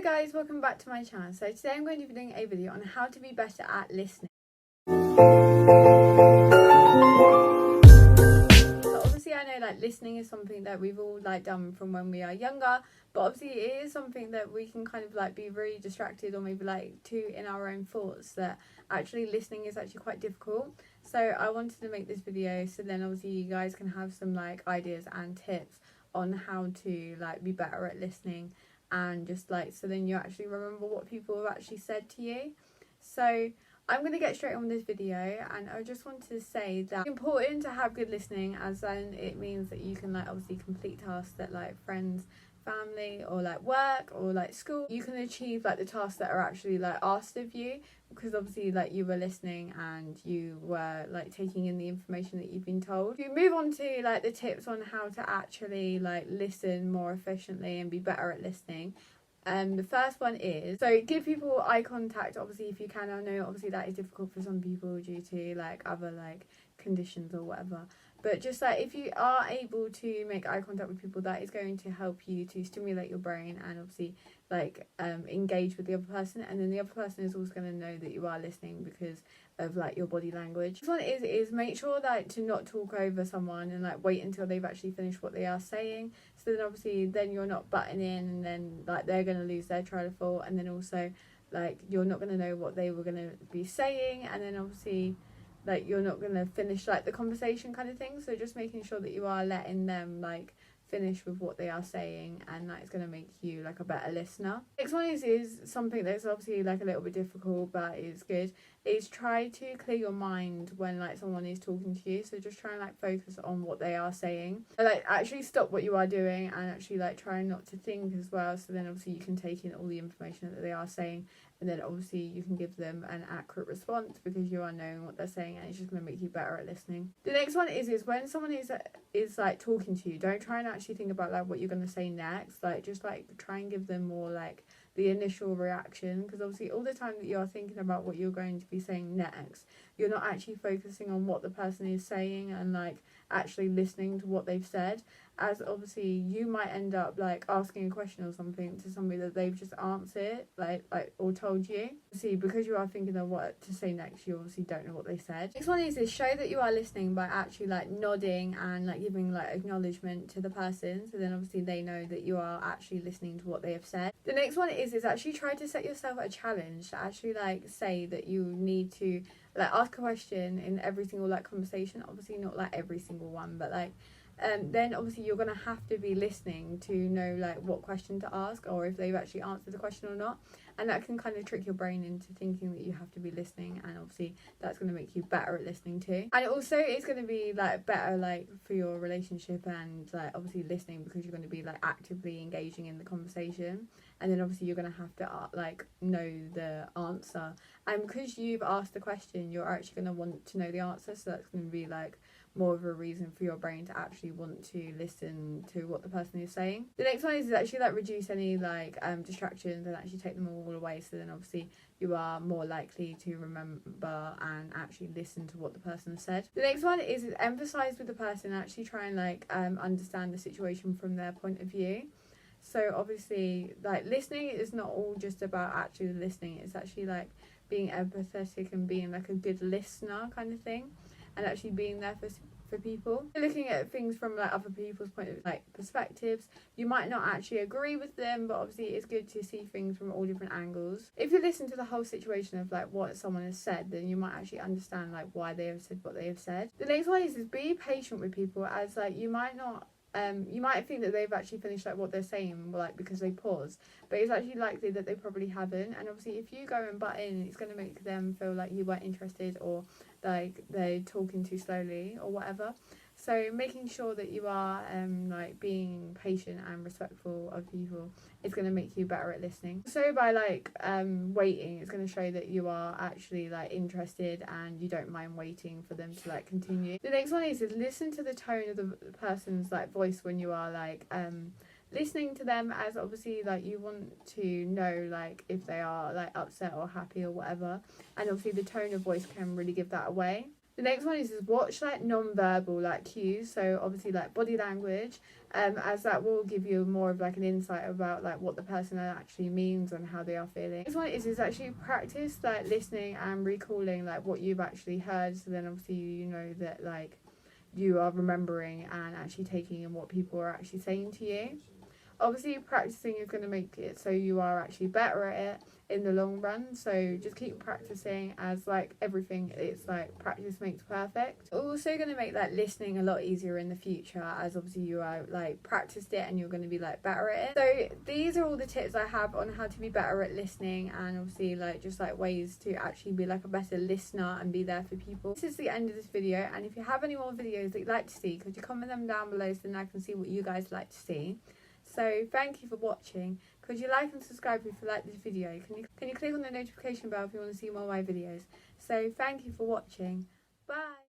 Hello guys, welcome back to my channel. So today I'm going to be doing a video on how to be better at listening. So obviously I know listening is something that we've all done from when we are younger, but obviously it is something that we can kind of be really distracted or maybe too in our own thoughts, that actually listening is actually quite difficult. So I wanted to make this video so then obviously you guys can have some ideas and tips on how to be better at listening, and just so then you actually remember what people have actually said to you. So I'm going to get straight on with this video, and I just wanted to say that it's important to have good listening, as then it means that you can obviously complete tasks that friends, family, or work or school, you can achieve the tasks that are actually asked of you, because obviously you were listening and you were taking in the information that you've been told. You move on to the tips on how to actually listen more efficiently and be better at listening. The first one is, so give people eye contact, obviously, if you can. I know obviously that is difficult for some people due to other conditions or whatever, but just if you are able to make eye contact with people, that is going to help you to stimulate your brain and obviously engage with the other person, and then the other person is also going to know that you are listening because of your body language. This one is make sure to not talk over someone and wait until they've actually finished what they are saying, so then obviously then you're not butting in, and then they're going to lose their train of thought, and then also you're not going to know what they were going to be saying, and then obviously you're not going to finish the conversation kind of thing. So just making sure that you are letting them finish with what they are saying, and that is going to make you a better listener. Next one is something that's obviously a little bit difficult, but is good, is try to clear your mind when someone is talking to you. So just try and focus on what they are saying, actually stop what you are doing and actually try not to think as well, so then obviously you can take in all the information that they are saying, and then obviously you can give them an accurate response because you are knowing what they're saying, and it's just going to make you better at listening. The next one is when someone is talking to you, don't try and actually think about what you're going to say next. Just try and give them more the initial reaction, because obviously all the time that you're thinking about what you're going to be saying next, you're not actually focusing on what the person is saying and actually listening to what they've said, as obviously you might end up asking a question or something to somebody that they've just answered or told you. See, because you are thinking of what to say next, you obviously don't know what they said. Next one is show that you are listening by actually nodding and giving acknowledgement to the person, so then obviously they know that you are actually listening to what they have said. The next one is actually try to set yourself a challenge to actually say that you need to ask a question in every single conversation. Obviously not every single one, but then obviously you're going to have to be listening to know what question to ask, or if they've actually answered the question or not, and that can kind of trick your brain into thinking that you have to be listening, and obviously that's going to make you better at listening too. And also it's going to be better for your relationship, and obviously listening, because you're going to be actively engaging in the conversation, and then obviously you're going to have to know the answer, and because you've asked the question, you're actually going to want to know the answer, so that's going to be more of a reason for your brain to actually want to listen to what the person is saying. The next one is actually reduce any distractions and actually take them all away, so then obviously you are more likely to remember and actually listen to what the person said. The next one is emphasize with the person, actually try and understand the situation from their point of view. So obviously listening is not all just about actually listening, it's actually being empathetic and being a good listener kind of thing, and actually being there for people. Looking at things from other people's point of perspectives, you might not actually agree with them, but obviously it's good to see things from all different angles. If you listen to the whole situation of what someone has said, then you might actually understand why they have said what they have said. The next one is be patient with people, as you might not you might think that they've actually finished what they're saying because they pause, but it's actually likely that they probably haven't, and obviously if you go and butt in, it's going to make them feel you weren't interested, or they're talking too slowly or whatever. So making sure that you are being patient and respectful of people is going to make you better at listening. So by waiting, it's going to show that you are actually interested and you don't mind waiting for them to continue. The next one is listen to the tone of the person's voice when you are listening to them, as obviously you want to know if they are upset or happy or whatever, and obviously the tone of voice can really give that away. The next one is watch non-verbal cues, so obviously body language, as that will give you more of like an insight about like what the person actually means and how they are feeling. This one is actually practice like listening and recalling like what you've actually heard, so then obviously you know that like you are remembering and actually taking in what people are actually saying to you. Obviously practicing is going to make it so you are actually better at it in the long run, so just keep practicing, as like everything, it's like practice makes perfect. Also going to make that listening a lot easier in the future, as obviously you are like practiced it and you're going to be like better at it. So these are all the tips I have on how to be better at listening, and obviously like just like ways to actually be like a better listener and be there for people. This is the end of this video, and if you have any more videos that you'd like to see, could you comment them down below so then I can see what you guys like to see. So thank you for watching. Could you like and subscribe if you like this video? Can you click on the notification bell if you want to see more of my videos? So thank you for watching. Bye.